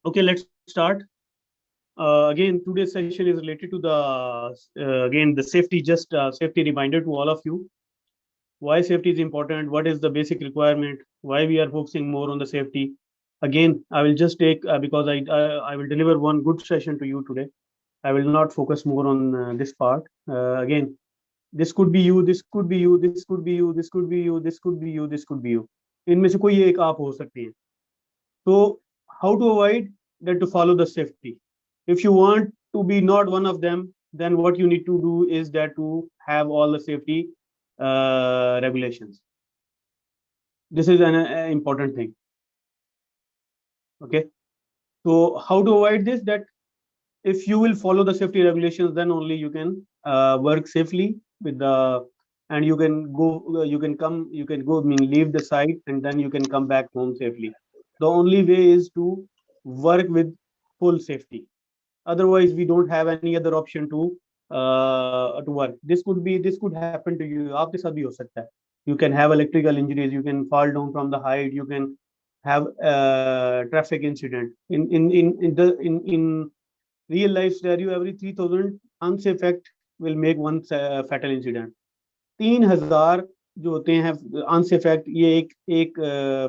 Okay, let's start. Again, today's session is related to the safety. Just safety reminder to all of you. Why safety is important? What is the basic requirement? Why we are focusing more on the safety? Again, I will just take because I will deliver one good session to you today. I will not focus more on this part. Again, this could be you. This could be you. This could be you. This could be you. This could be you. This could be you. इनमें से कोई एक आप हो सकती है. So how to avoid that? To follow the safety. If you want to be not one of them, then what you need to do is that to have all the safety regulations. This is an important thing. Okay. So how to avoid this? That if you will follow the safety regulations, then only you can work safely with the, and you can go, you can go, leave the site, and then you can come back home safely. The only way is to work with full safety. Otherwise, we don't have any other option to work. This could happen to you. आपके साथ भी हो सकता है. You can have electrical injuries. You can fall down from the height. You can have traffic incident. In real life scenario, every 3,000 unsafe act will make one fatal incident. 3,000 जो होते हैं unsafe act, ये एक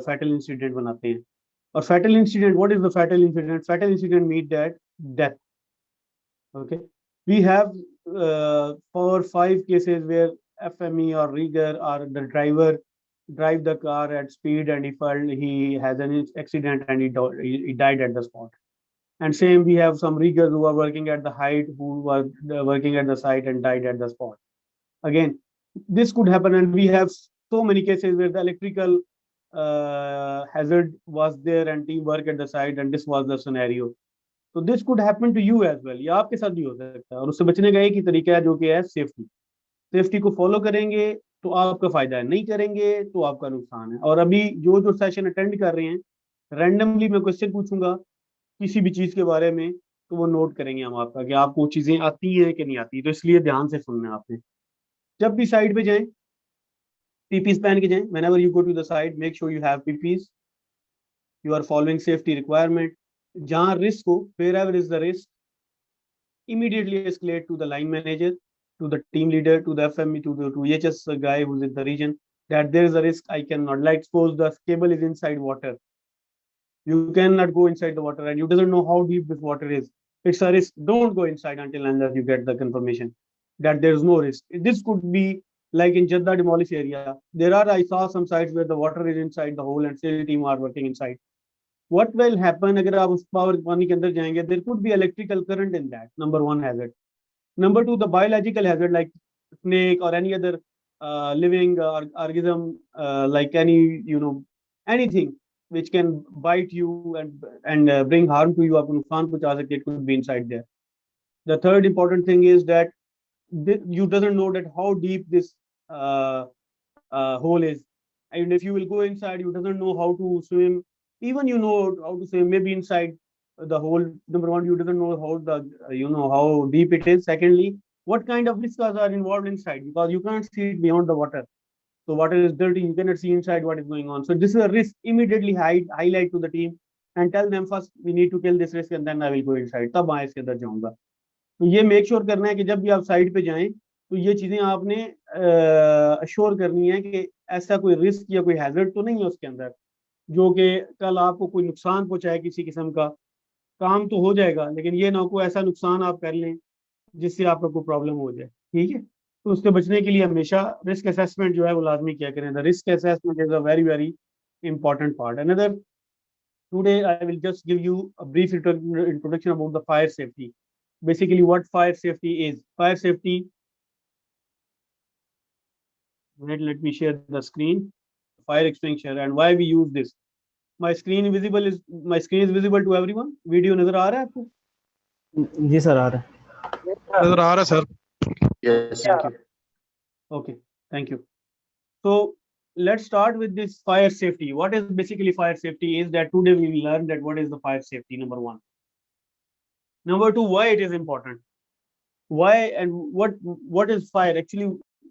fatal incident बनाते हैं. और fatal incident, what is the fatal incident? Fatal incident means that death. Okay, we have 4 or 5 cases where FME or rigger or the driver drive the car at speed, and he has an accident and he died at the spot. And same, we have some riggers who are working at the height, who were working at the site and died at the spot. Again, this could happen, and we have so many cases where the electrical hazard was there and teamwork at the site, and this was the scenario. तो this could happen to you as well, या आपके साथ भी हो सकता है. और उससे बचने का एक ही तरीका है, जो कि है सेफ्टी. सेफ्टी को फॉलो करेंगे तो आपका फायदा है, नहीं करेंगे तो आपका नुकसान है. और अभी जो सेशन अटेंड कर रहे हैं, रैंडमली मैं क्वेश्चन पूछूंगा किसी भी चीज के बारे में, तो वो नोट करेंगे हम आपका कि आपको चीजें आती हैं कि नहीं आती. तो इसलिए ध्यान से सुनना है आपने. जब भी साइड पे जाएं, पीपीज पहन के जाएं. Whenever you go to the side, make sure you have PPEs, you are following safety requirement. जहां रिस्क हो, wherever is the risk, immediately escalate to the line manager, to the team leader, to the FME, to EHS guy who's in the region, that there is a risk. I cannot, like suppose the cable is inside water, you cannot go inside the water, and you doesn't know how deep this water is. It's a risk. Don't go inside until unless you get the confirmation that there is no risk. This could be like in Jeddah demolished area. I saw some sites where the water is inside the hole and still team are working inside. What will happen अगर आप उस power पानी के अंदर जाएंगे? There could be electrical current in that. Number one hazard. Number two, the biological hazard, like snake or any other living organism, like any anything which can bite you and bring harm to you. आपको नुकसान पहुंचा सकते. It could be inside there. The third important thing is that you doesn't know that how deep this hole is, and if you will go inside, you doesn't know how to swim. Even you know how to swim, maybe inside the hole. Number one, you doesn't know how deep it is. Secondly, what kind of risks are involved inside, because you can't see it beyond the water. So water is dirty, you cannot see inside what is going on. So this is a risk. Immediately highlight to the team and tell them, first we need to kill this risk and then I will go inside. तब मैं इसके अंदर जाऊंगा. तो ये make sure करना है कि जब भी आप साइड पे जाएं, तो ये चीजें आपने अश्योर करनी है कि ऐसा कोई रिस्क या कोई हैजर्ड तो नहीं है उसके अंदर, जो कि कल आपको कोई नुकसान पहुंचाए किसी किस्म का. काम तो हो जाएगा, लेकिन ये ना हो ऐसा नुकसान आप कर लें जिससे आपको कोई प्रॉब्लम हो जाए. ठीक है, तो उससे बचने के लिए हमेशा रिस्क असेसमेंट जो है वो लाजमी किया करें. The risk assessment is a very very important part. Another, today I will just give you a brief introduction about the fire safety. Basically, what fire safety is. Fire safety. Let me share the screen. Fire extinguisher and why we use this. My screen is visible to everyone. Video नजर आ रहा है आपको? जी sir, आ रहा है. नजर आ रहा है sir. Yes. Thank you. Okay, thank you. So let's start with this fire safety. What is basically fire safety is that today we will learn that what is the fire safety, number one. Number two, why it is important. Why and what is fire? Actually,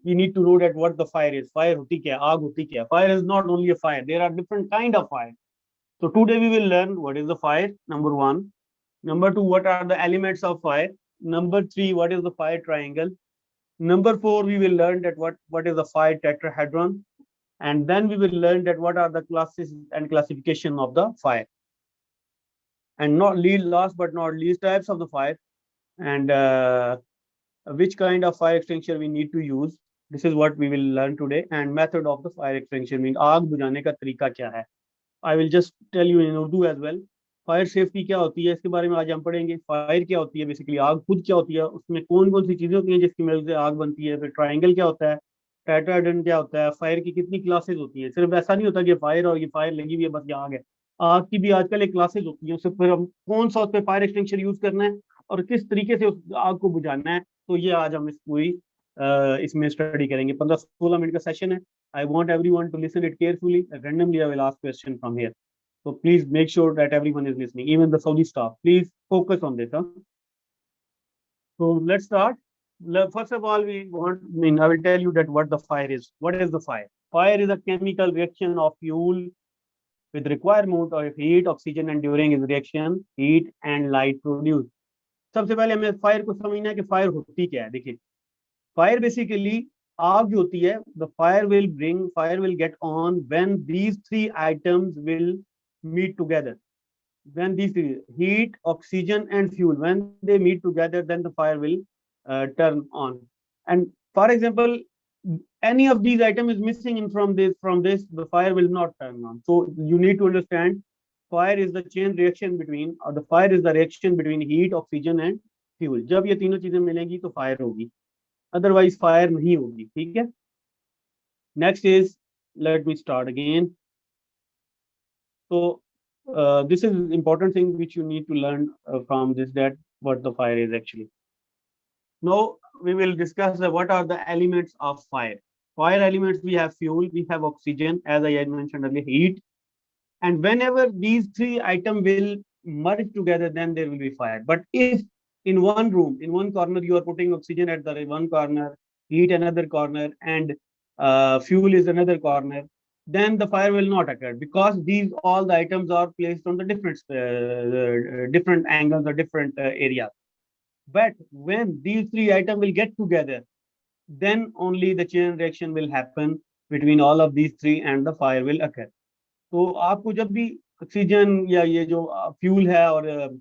we need to know that what the fire is. Fire होती क्या, आग होती क्या. Fire is not only a fire. There are different kind of fire. So today we will learn what is the fire, number one. Number two, what are the elements of fire? Number three, what is the fire triangle? Number four, we will learn that what is the fire tetrahedron, and then we will learn that what are the classes and classification of the fire, and not least, last but not least, types of the fire, and which kind of fire extinguisher we need to use. This is what we will learn today, and method of the fire extinguisher, mean आग बुझाने का तरीका क्या है. I will just tell you in Urdu as well. Fire safety क्या होती है इसके बारे में आज हम पढ़ेंगे. फायर क्या होती है, बेसिकली आग खुद क्या होती है, उसमें कौन कौन सी चीजें होती हैं जिसकी वजह से आग बनती है. फिर ट्राइंगल क्या होता है, टेट्राहेड्रन क्या होता है, फायर की कितनी क्लासेस होती है. सिर्फ ऐसा नहीं होता कि फायर और ये फायर लगी हुई है बस ये आग है. आग की भी आजकल एक क्लासेस होती है. उससे फिर हम कौन सा उस पर फायर एक्सटिंक्शर यूज करना है और किस तरीके से उस आग को बुझाना है, तो ये आज हम इस पूरी इसमें स्टडी करेंगे. 15-16 मिनट का सेशन है. I want everyone to listen it carefully. Randomly, I will ask question from here. So please make sure that everyone is listening, even the Saudi staff. Please focus on this. Huh? So let's start. First of all, I will tell you that what the fire is. What is the fire? Fire is a chemical reaction of fuel with requirement of heat, oxygen, and during its reaction, heat and light produced. सबसे पहले हमें fire को समझना है कि fire होती क्या है. देखिए, फायर बेसिकली आग जो होती है, the fire will get on when these three items will meet together. When these three, heat, oxygen, and fuel, when they meet together, then the fire will turn on. And for example, any of these items is missing in from this, the fire will not turn on. So you need to understand, fire is the chain reaction between, or the fire is the reaction between heat, oxygen, and fuel. जब ये तीनों चीजें मिलेंगी तो fire होगी, otherwise fire नहीं होगी. ठीक है. Next is, let me start again. So this is important thing which you need to learn from this, that what the fire is actually. Now we will discuss what are the elements of fire. Fire elements, we have fuel, we have oxygen, as I had mentioned earlier, heat, and whenever these three items will merge together, then there will be fire. But if in one room, in one corner, you are putting oxygen at the one corner, heat another corner, and fuel is another corner, then the fire will not occur, because these all the items are placed on the different angles or different areas. But when these three items will get together, then only the chain reaction will happen between all of these three and the fire will occur. तो आपको जब भी oxygen या ये जो fuel है और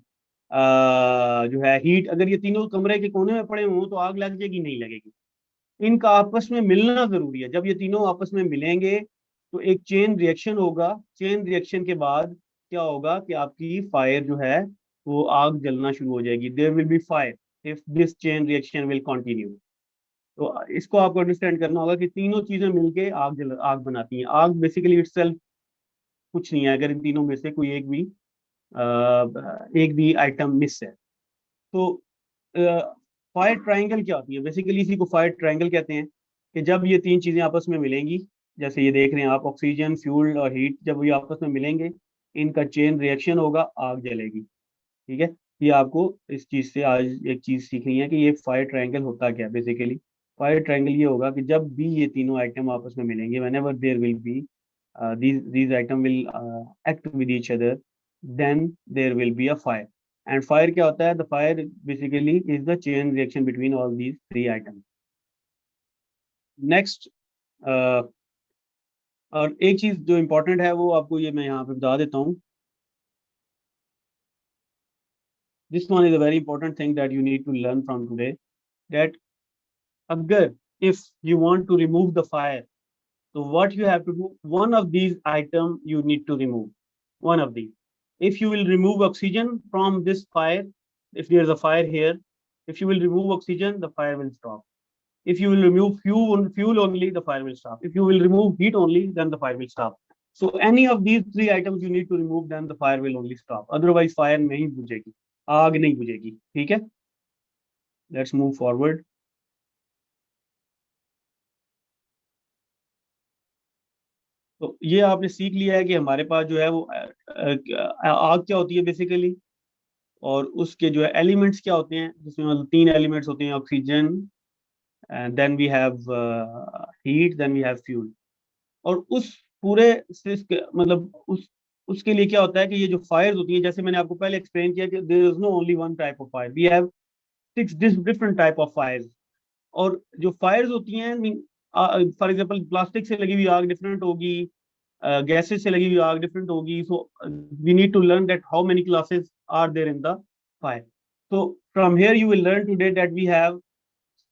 जो है हीट, अगर ये तीनों कमरे के कोने में पड़े हों तो आग लग जाएगी, नहीं लगेगी. इनका आपस में मिलना जरूरी है. जब ये तीनों आपस में मिलेंगे तो एक चेन रिएक्शन होगा. चेन रिएक्शन के बाद क्या होगा कि आपकी फायर जो है वो आग जलना शुरू हो जाएगी. There will be fire if this chain reaction will continue. तो इसको आपको अंडरस्टैंड करना होगा कि तीनों चीजें मिलके आग बनाती हैं. आग बेसिकली इटसेल्फ कुछ नहीं है अगर इन तीनों में से कोई एक भी आइटम मिस है. तो फायर ट्राइंगल क्या होती है, बेसिकली इसी को फायर ट्राइंगल कहते हैं. कि जब ये तीन चीजें आपस में मिलेंगी, जैसे ये देख रहे हैं आप, ऑक्सीजन, फ्यूल और हीट, जब ये आपस में मिलेंगे, इनका चेन रिएक्शन होगा, आग जलेगी. ठीक है. ये आपको इस चीज से आज एक चीज सीखनी है कि ये फायर ट्राइंगल होता क्या. बेसिकली फायर ट्राइंगल ये होगा कि जब भी ये तीनों आइटम आपस में मिलेंगे, whenever there will be these item will act with each other, then there will be a fire. And fire क्या होता है, the fire basically is the chain reaction between all these three items. Next, और एक चीज जो important है वो आपको ये मैं यहाँ पे बता देता हूँ. This one is a very important thing that you need to learn from today, that अगर if you want to remove the fire, so what you have to do, one of these items you need to remove. One of these. If you will remove oxygen from this fire, if there is a fire here, if you will remove oxygen, the fire will stop. If you will remove fuel only, the fire will stop. If you will remove heat only, then the fire will stop. So any of these three items you need to remove, then the fire will only stop. Otherwise, fire नहीं बुझेगी, आग नहीं बुझेगी. ठीक है. Let's move forward. तो ये आपने सीख लिया है कि हमारे पास जो है वो आग क्या होती है बेसिकली, और उसके जो है एलिमेंट्स क्या होते हैं, जिसमें मतलब तीन एलिमेंट्स होते हैं, oxygen, then we have heat, then we have fuel. और उस पूरे मतलब उस उसके लिए क्या होता है कि ये जो फायर्स होती हैं, जैसे मैंने आपको पहले एक्सप्लेन किया कि there is no only one type of fire, we have 6 different type of fires. और जो फायर्स होती हैं, फॉर एग्जांपल प्लास्टिक से लगी हुई आग डिफरेंट होगी, गैसेस से लगी हुई आग डिफरेंट होगी। So we need to learn that how many classes are there in the fire. So from here you will learn today that we have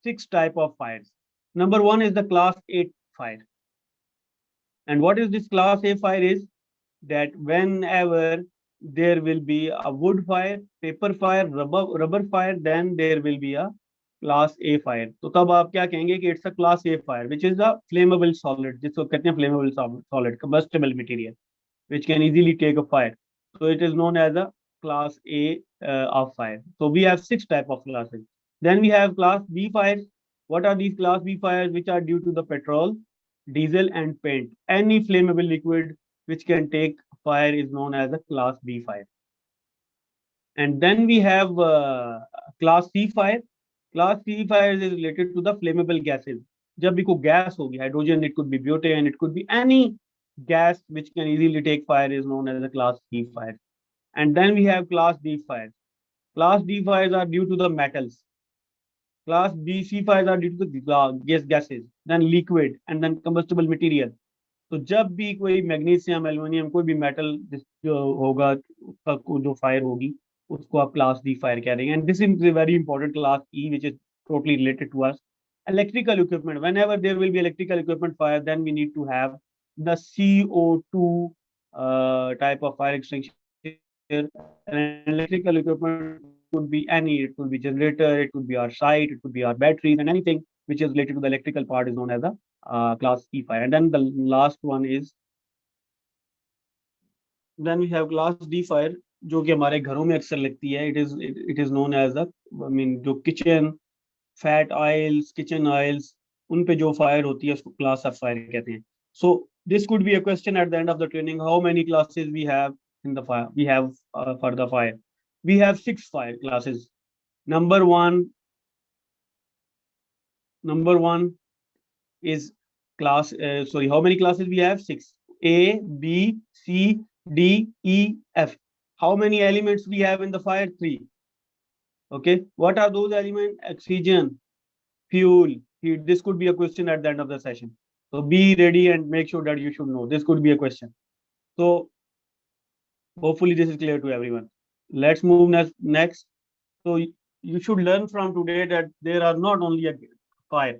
6 type of fires. Number one is the class A fire. And what is this class A fire is that whenever there will be a wood fire, paper fire, rubber fire, then there will be a class A fire. तो तब आप क्या कहेंगे कि it's a class A fire, which is a flammable solid, जिसको कहते हैं flammable solid, combustible material, which can easily take a fire. So it is known as a class A of fire. So we have 6 type of classes. Then we have class B fires. What are these class B fires? Which are due to the petrol, diesel, and paint. Any flammable liquid which can take fire is known as a class B fire. And then we have class C fire. Class C fire is related to the flammable gases. जब भी कोई gas होगी, hydrogen, it could be butane, it could be any gas which can easily take fire is known as a class C fire. And then we have class D fires. Class D fires are due to the metals. Class B C fires are due to the gases, then liquid, and then combustible material. तो जब भी कोई magnesium, aluminium, कोई भी metal जो होगा, उसका जो फायर होगी, उसको आप क्लास डी फायर कह रहे हैं। And this is very important, class E, which is totally related to us. Electrical equipment. Whenever there will be electrical equipment fire, then we need to have the CO2 type of fire extinguisher. And electrical equipment could be any. It could be generator, it could be our site, it could be our batteries, and anything which is related to the electrical part is known as a class E fire. And then the last one is, then we have class D fire, जो कि हमारे घरों में अक्सर लगती है. It is known as the, I mean, जो kitchen fat oils, kitchen oils, उन पे जो फायर होती है उसको क्लास ऑफ फायर कहते हैं. So this could be a question at the end of the training, how many classes we have in the fire, we have for the fire. We have 6 fire classes. Number one is class, sorry, how many classes we have? 6. A, B, C, D, E, F. How many elements we have in the fire? 3. Okay, what are those elements? Oxygen, fuel, heat. This could be a question at the end of the session. So be ready and make sure that you should know. This could be a question. So hopefully this is clear to everyone. Let's move next. So you should learn from today that there are not only a fire.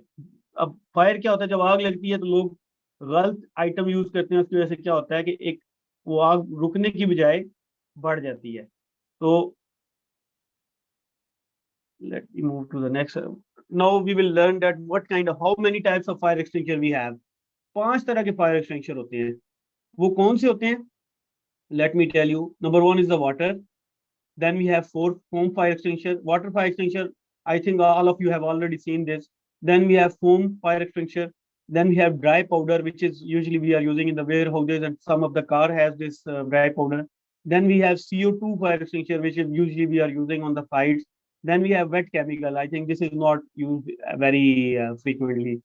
अब fire क्या होता है? जब आग लगती है तो लोग गलत आइटम यूज करते हैं, उसकी वजह से क्या होता है कि एक वो आग रुकने की बजाय बढ़ जाती है. तो let me move to the next. Now we will learn that what kind of, how many types of fire extinguisher we have. 5 तरह के फायर एक्सटिंग्विशर होते हैं. वो कौन से होते हैं? Let me tell you. Number one is the water. Then we have 4 foam fire extinguisher. Water fire extinguisher, I think all of you have already seen this. Then we have foam fire extinguisher. Then we have dry powder, which is usually we are using in the warehouses, and some of the car has this dry powder. Then we have CO2 fire extinguisher, which is usually we are using on the sites. Then we have wet chemical. I think this is not used very frequently.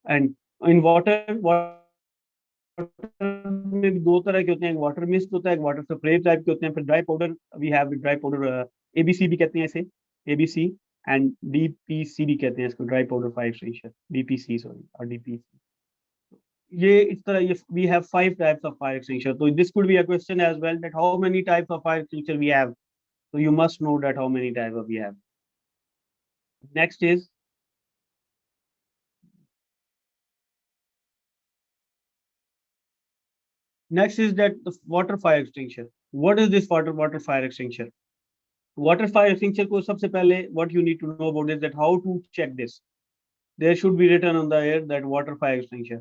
And in water में 2 तरह के होते हैं, water mist होता है, water spray type के होते हैं. फिर dry powder, we have dry powder, ABC भी कहते हैं इसे, एबीसी एंड डीपीसी भी कहते हैं इसको, dry powder fire extinguisher, DPC, sorry, और डीपीसी. ये इस तरह, ये we have 5 types of fire extinguisher. तो this could be a question as well, that how many types of fire extinguisher we have. So you must know that how many types we have. Next is that the water fire extinguisher. What is this water fire extinguisher? Water fire extinguisher को सबसे पहले what you need to know about is that how to check this. There should be written on the air that water fire extinguisher.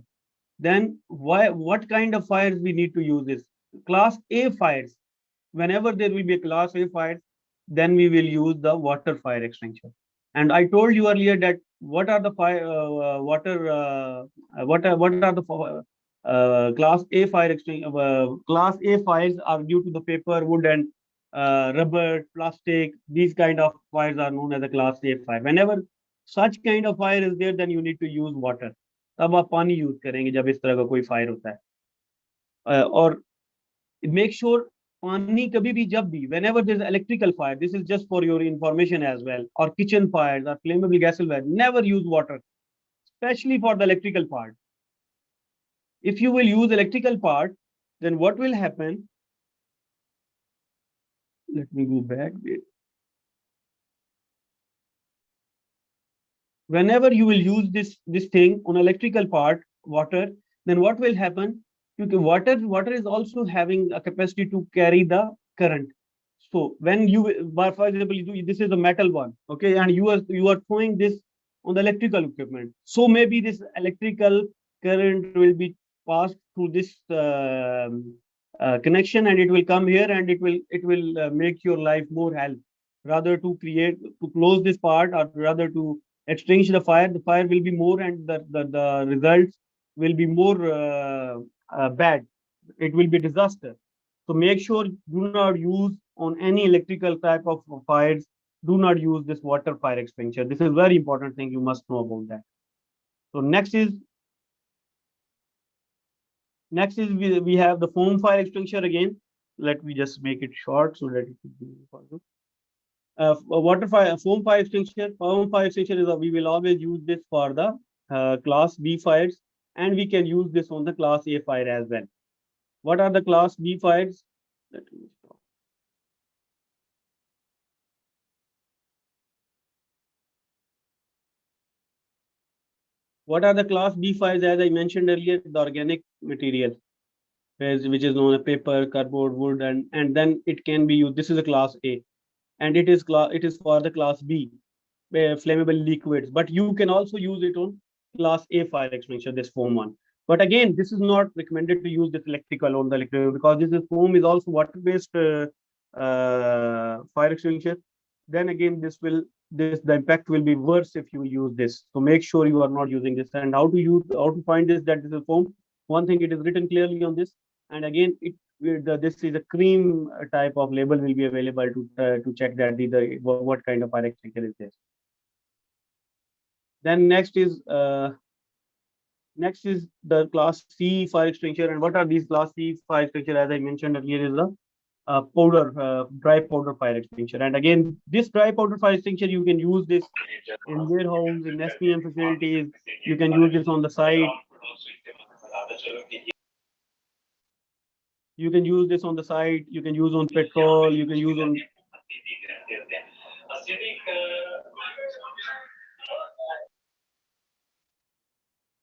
Then what kind of fires we need to use this? Class A fires. Whenever there will be a class A fire, then we will use the water fire extinguisher. And I told you earlier that what are the class A fire extinguisher? Class A fires are due to the paper, wood, and rubber, plastic. These kind of fires are known as a class A fire. Whenever such kind of fire is there, then you need to use water. तब आप पानी use करेंगे जब इस तरह का कोई fire होता है. और Make sure पानी कभी भी जब भी whenever there's electrical fire, this is just for your information as well, or kitchen fires or flammable gas fire, never use water, especially for the electrical part. If you will use electrical part, then what will happen? Let me go back. Whenever you will use this thing on electrical part, water, then what will happen? Water is also having a capacity to carry the current. So when you, for example, this is a metal one, okay, and you are throwing this on the electrical equipment. So maybe this electrical current will be passed through this connection, and it will come here, and it will make your life more hell. Rather to close this part, or rather to extinguish the fire will be more, and the results will be more bad. It will be disaster. So make sure do not use on any electrical type of fires. Do not use this water fire extinguisher. This is very important thing you must know about that. So next is we have the foam fire extinguisher again. Let me just make it short so that it will be possible. Water fire, foam fire extinguisher. Foam fire extinguisher is we will always use this for the class B fires, and we can use this on the class A fire as well. What are the class B fires? Let me stop. What are the class B fires? As I mentioned earlier, the organic material, which is known as paper, cardboard, wood, and then it can be used. This is a class A, and it is for the class B, flammable liquids. But you can also use it on class A fire extinguisher, this foam one. But again, this is not recommended to use this electrical on the electrical, because this is foam is also water-based fire extinguisher. Then again, this the impact will be worse if you use this. So make sure you are not using this. And how to find this, that this is foam. One thing, it is written clearly on this, and again this is a cream type of label will be available to check that what kind of fire extinguisher is this. Then next is the class C fire extinguisher. And what are these class C fire extinguisher? As I mentioned earlier, is the dry powder fire extinguisher. And again, this dry powder fire extinguisher, you can use this in warehouse, in SPM facilities. You can use this on the site. You can use this on the site. You can use on petrol. You can use on.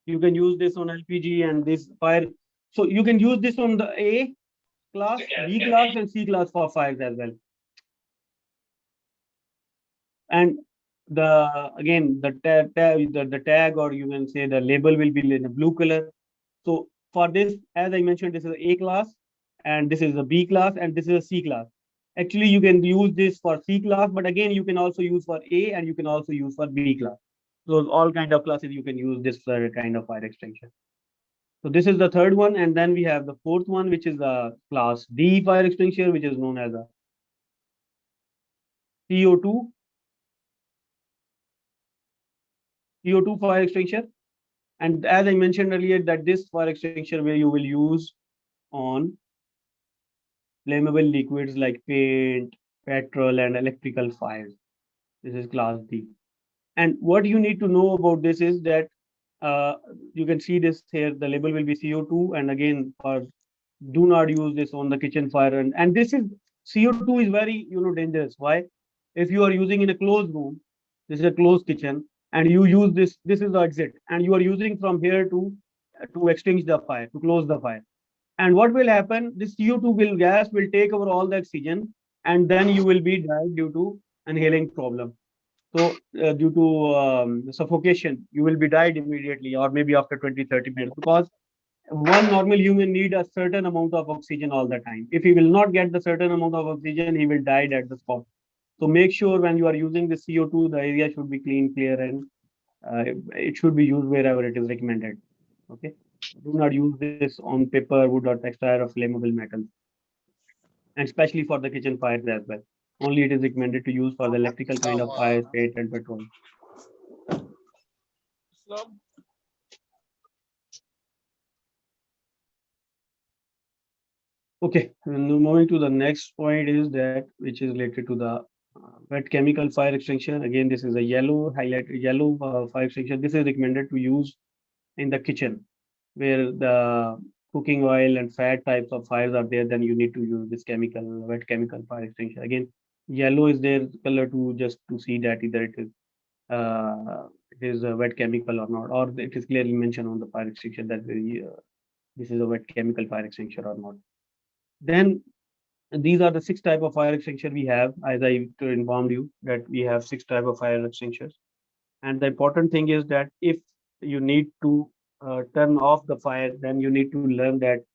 You can use this on LPG and this fire. So you can use this on the A class, B class, and C class for fires as well. And again the tag, or you can say the label, will be in a blue color. So for this, as I mentioned, this is A class, and this is a B class, and this is a C class. Actually, you can use this for C class, but again, you can also use for A, and you can also use for B class. So all kind of classes you can use this kind of fire extinguisher. So this is the third one, and then we have the fourth one, which is the class D fire extinguisher, which is known as a CO2 CO2 fire extinguisher. And as I mentioned earlier, that this fire extinguisher where you will use on flammable liquids like paint, petrol, and electrical fires. This is class D. And what you need to know about this is that you can see this here. The label will be CO2, and again, do not use this on the kitchen fire. And this is CO2 is very dangerous. Why? If you are using in a closed room, this is a closed kitchen, and you use this. This is the exit, and you are using from here to extinguish the fire, to close the fire. And what will happen? This CO2 gas will take over all the oxygen, and then you will be died due to inhaling problem. So due to suffocation, you will be died immediately, or maybe after 20-30 minutes, because one normal human need a certain amount of oxygen all the time. If he will not get the certain amount of oxygen, he will die at the spot. So make sure when you are using the CO2, the area should be clean, clear, and it should be used wherever it is recommended. Okay. Do not use this on paper, wood, or textile or flammable metals, and especially for the kitchen fires as well. Only it is recommended to use for the electrical kind of fires, paint, and petrol. Okay, now moving to the next point is that which is related to the wet chemical fire extinguisher. Again, this is a yellow highlighted yellow fire extinguisher. This is recommended to use in the kitchen where the cooking oil and fat types of fires are there. Then you need to use this chemical wet chemical fire extinguisher. Again, yellow is their color to just to see that either it is a wet chemical or not, or it is clearly mentioned on the fire extinguisher that this is a wet chemical fire extinguisher or not. Then these are the 6 type of fire extinguisher we have. As I informed you that we have 6 type of fire extinguishers. And the important thing is that if you need to turn off the fire, then you need to learn that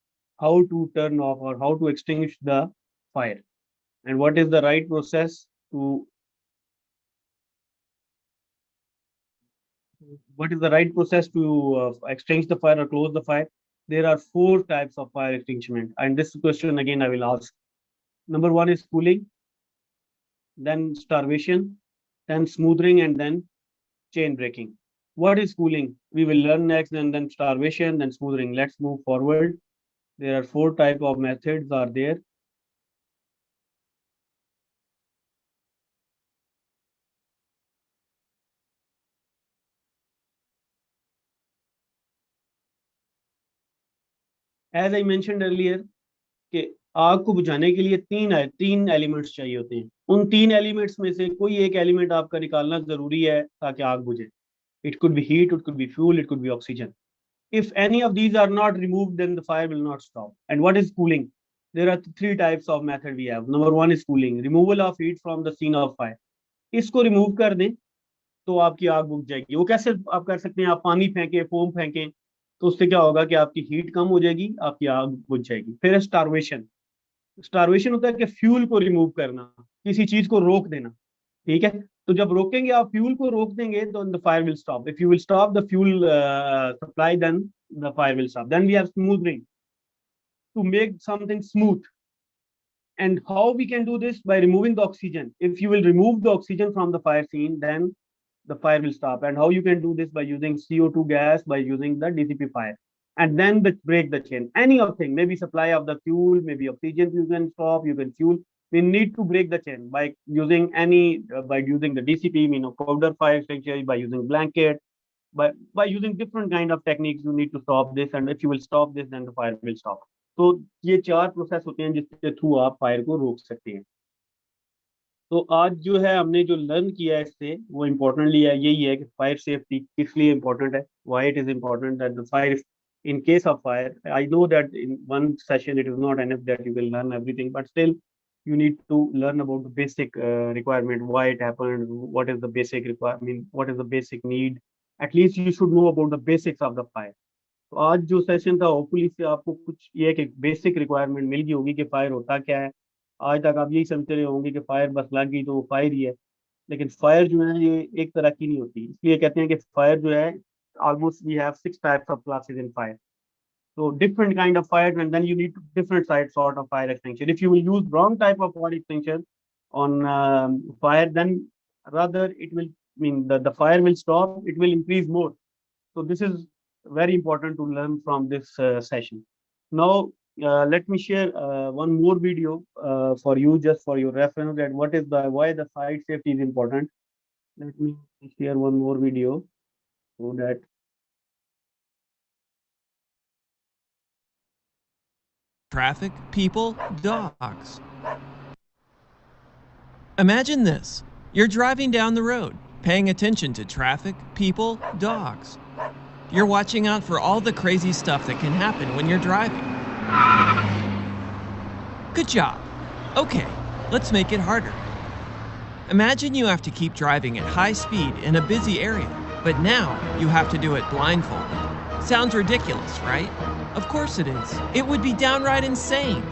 how to turn off or how to extinguish the fire, and what is the right process to extinguish the fire or close the fire. There are 4 types of fire extinguishment, and this question again I will ask. Number 1 is cooling, then starvation, then smoothing, and then chain breaking. What is cooling? We will learn next, and then starvation, then smoothing. Let's move forward. There are 4 type of methods are there. As I mentioned earlier, कि आग को बुझाने के लिए तीन elements चाहिए होते हैं. उन 3 एलिमेंट्स में से कोई एक एलिमेंट आपका निकालना जरूरी है ताकि आग बुझे. It could be heat, it could be fuel, it could be oxygen. If any of these are not removed, then the fire will not stop. And what is cooling? There are 3 types of method we have. Number 1 is cooling, removal of heat from the scene of fire. इसको remove कर दें तो आपकी आग बुझ जाएगी. वो कैसे आप कर सकते हैं? आप पानी फेंकें, फोम फेंकें, तो उससे क्या होगा कि आपकी हीट कम हो जाएगी, आपकी आग बुझ जाएगी. फिर स्टारवेशन. स्टारवेशन होता है कि फ्यूल को रिमूव करना, किसी चीज को रोक देना. ठीक है, तो जब रोकेंगे आप फ्यूल को रोक देंगे तो the fire will stop. If you will stop the fuel supply, then the fire will stop. Then we have smothering, to make something smooth. And how we can do this? By removing the oxygen. If you will remove the oxygen from the fire scene, then the fire will stop. And how you can do this? By using CO2 gas, by using the DCP fire. And then break the chain. Any of thing, maybe supply of the fuel, maybe oxygen you can stop, you can fuel. We need to break the chain by using by using the DCP, powder fire extinguisher, by using blanket, by using different kind of techniques. You need to stop this, and if you will stop this, then the fire will stop. तो ये 4 process होते हैं जिसके through आप fire को रोक सकते हैं. तो आज जो है हमने जो लर्न किया है इससे वो इम्पोर्टेंटली है, यही है कि फायर सेफ्टी किस लिए इम्पोर्टेंट है. Why it is important that the fire in case of fire. I know that in one session it is not enough that you will learn everything, but still you need to learn about the basic requirement, why it happened, what is the basic requirement, what is the basic need. At least you should know about the basics of the fire. तो आज जो session था hopefully से आपको कुछ ये एक basic requirement मिल गई होगी कि फायर होता क्या है. आज तक आप यही समझते रहे होंगे कि फायर बस लग गई तो वो फायर ही है, लेकिन फायर जो है ये एक तरह की नहीं होती. इसलिए कहते हैं कि फायर जो है almost we have 6 types of classes in fire. So different kind of fire, and then you need different sort of fire extinguisher. If you will use wrong type of fire extinguisher on fire, then rather it will the fire will stop, it will increase more. So this is very important to learn from this session. Now let me share one more video for you, just for your reference, that what is why the fire safety is important. Let me share one more video so that traffic, people, dogs. Imagine this. You're driving down the road, paying attention to traffic, people, dogs. You're watching out for all the crazy stuff that can happen when you're driving. Good job. Okay, let's make it harder. Imagine you have to keep driving at high speed in a busy area, but now you have to do it blindfolded. Sounds ridiculous, right? Of course it is. It would be downright insane.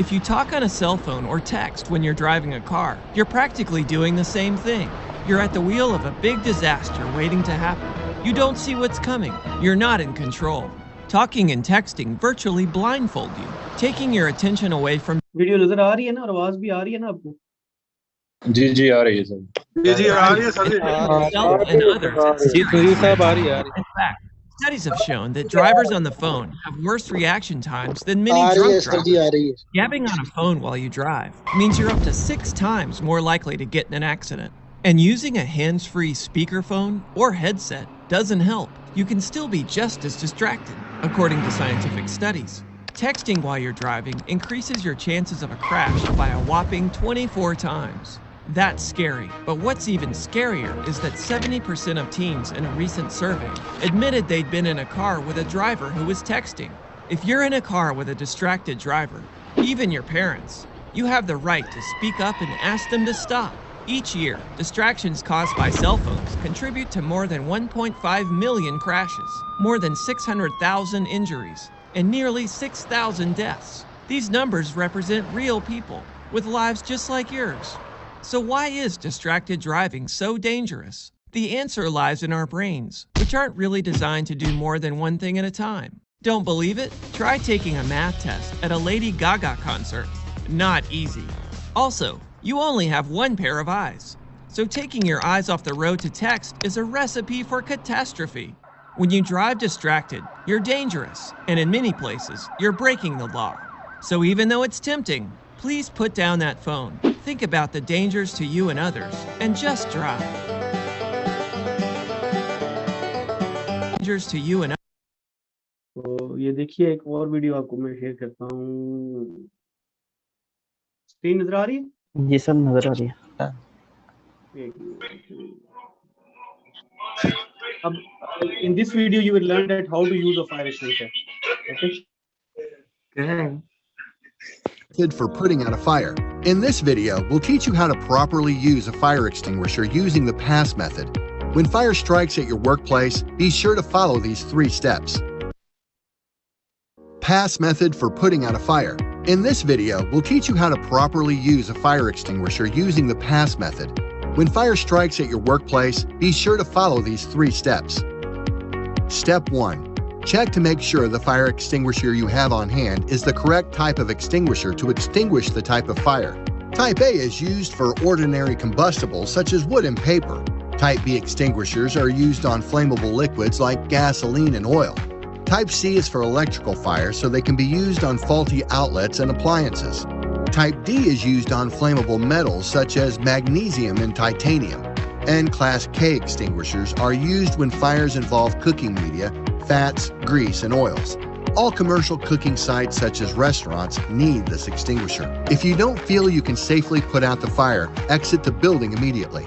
If you talk on a cell phone or text when you're driving a car, you're practically doing the same thing. You're at the wheel of a big disaster waiting to happen. You don't see what's coming. You're not in control. Talking and texting virtually blindfold you, taking your attention away from video नजर आ रही है ना, और आवाज भी आ रही है ना आपको? जी जी आ रही है सर. जी जी आ रही है सर. yourself and others. जी सुजीत साहब आ रही है. In fact, Studies have shown that drivers on the phone have worse reaction times than many आ रही है drunk सर जी, drivers. आ रही है. Gabbing on a phone while you drive means you're up to 6 times more likely to get in an accident. And using a hands-free speakerphone or headset doesn't help. You can still be just as distracted, according to scientific studies. Texting while you're driving increases your chances of a crash by a whopping 24 times. That's scary, but what's even scarier is that 70% of teens in a recent survey admitted they'd been in a car with a driver who was texting. If you're in a car with a distracted driver, even your parents, you have the right to speak up and ask them to stop. Each year, distractions caused by cell phones contribute to more than 1.5 million crashes, more than 600,000 injuries, and nearly 6,000 deaths. These numbers represent real people with lives just like yours. So why is distracted driving so dangerous? The answer lies in our brains, which aren't really designed to do more than one thing at a time. Don't believe it? Try taking a math test at a Lady Gaga concert. Not easy. Also, you only have one pair of eyes. So taking your eyes off the road to text is a recipe for catastrophe. When you drive distracted, you're dangerous, and in many places, you're breaking the law. So even though it's tempting, please put down that phone. Think about the dangers to you and others, and just drive. Dangers to you and others. तो ये देखिए एक और video आपको मैं share करता हूँ. Screen नजर आ रही है? जी सर, नजर आ रही है. एक मिनट. अब in this video you will learn that how to use a fire extinguisher. Okay. Good. Method for putting out a fire. In this video, we'll teach you how to properly use a fire extinguisher using the PASS method. When fire strikes at your workplace, be sure to follow these 3 steps. PASS method for putting out a fire. In this video, we'll teach you how to properly use a fire extinguisher using the PASS method. When fire strikes at your workplace, be sure to follow these 3 steps. Step 1. Check to make sure the fire extinguisher you have on hand is the correct type of extinguisher to extinguish the type of fire. Type A is used for ordinary combustibles such as wood and paper. Type B extinguishers are used on flammable liquids like gasoline and oil. Type C is for electrical fire, so they can be used on faulty outlets and appliances. Type D is used on flammable metals such as magnesium and titanium. And Class K extinguishers are used when fires involve cooking media, fats, grease, and oils. All commercial cooking sites such as restaurants need this extinguisher. If you don't feel you can safely put out the fire, exit the building immediately.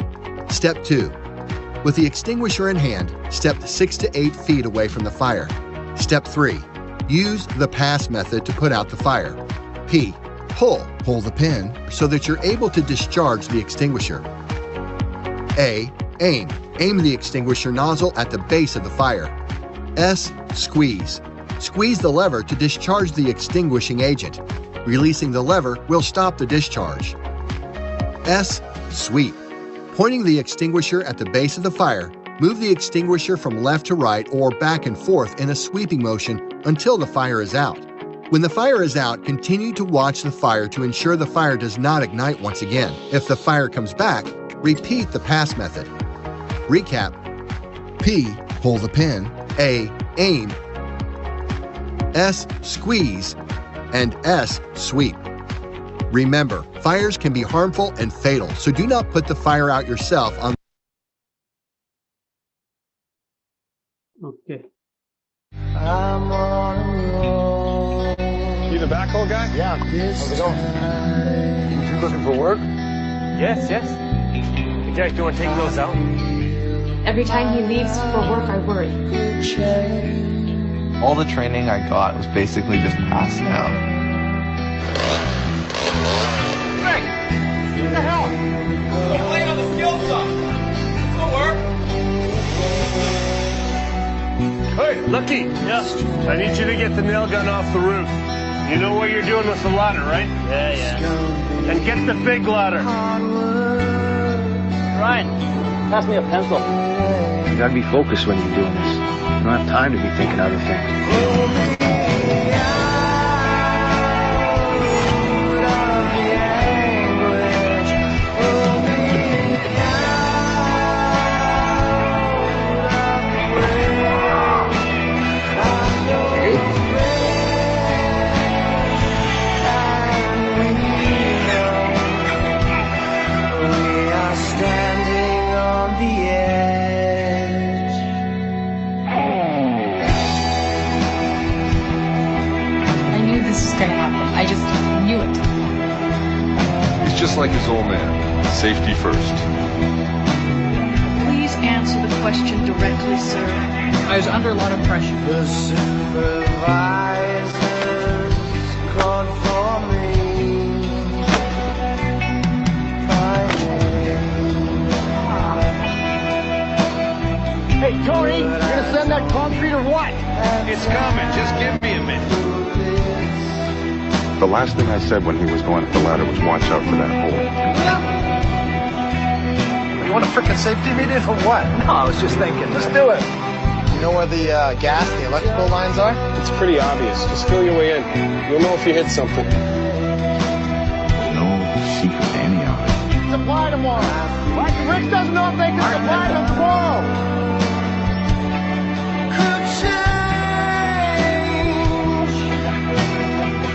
Step 2. With the extinguisher in hand, step 6 to 8 feet away from the fire. Step 3. Use the PASS method to put out the fire. P. Pull the pin so that you're able to discharge the extinguisher. A. Aim the extinguisher nozzle at the base of the fire. S. Squeeze the lever to discharge the extinguishing agent. Releasing the lever will stop the discharge. S. Sweep. Pointing the extinguisher at the base of the fire, move the extinguisher from left to right or back and forth in a sweeping motion until the fire is out. When the fire is out, continue to watch the fire to ensure the fire does not ignite once again. If the fire comes back, repeat the PASS method. Recap. P. Pull the pin. A. Aim. S. Squeeze. And S. Sweep. Remember, fires can be harmful and fatal, so do not put the fire out yourself on. Okay. I'm on a roll. You the backhoe guy? Yeah. How's it going? You looking for work? Yes. Hey, Jack, do you want to take those out? Every time he leaves for work, I worry. All the training I got was basically just passed down. Hey! What the hell? Go play on the skill saw. Go work. Hey, Lucky. Yeah? I need you to get the nail gun off the roof. You know what you're doing with the ladder, right? Yeah. And get the big ladder. Ryan, pass me a pencil. You gotta be focused when you're doing this. You don't have time to be thinking other things. his old man. Safety first. Please answer the question directly, sir. I was under a lot of pressure. The supervisor's called for me. Hey, Tony, you gonna send that concrete or what? It's coming. Just give me a minute. The last thing I said when he was going up the ladder was watch out for that hole. You want a frickin' safety meeting for what? No, I was just thinking. Let's do it. You know where the gas and the electrical lines are? It's pretty obvious. Just feel your way in. You'll know if you hit something. There's no secret to any of it. Supply tomorrow. Like Rick doesn't know if they can supply them tomorrow. Could change.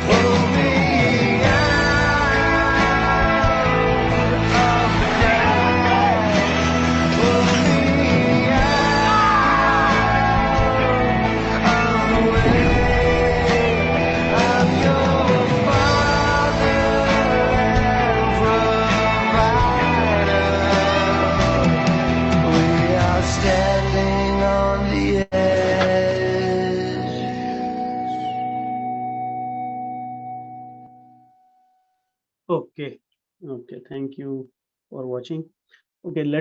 Pull me out of the ground. Pull me out of the way. I'm your father and provider. We are standing on the edge. Okay. Okay. Thank you for watching. Okay. Let's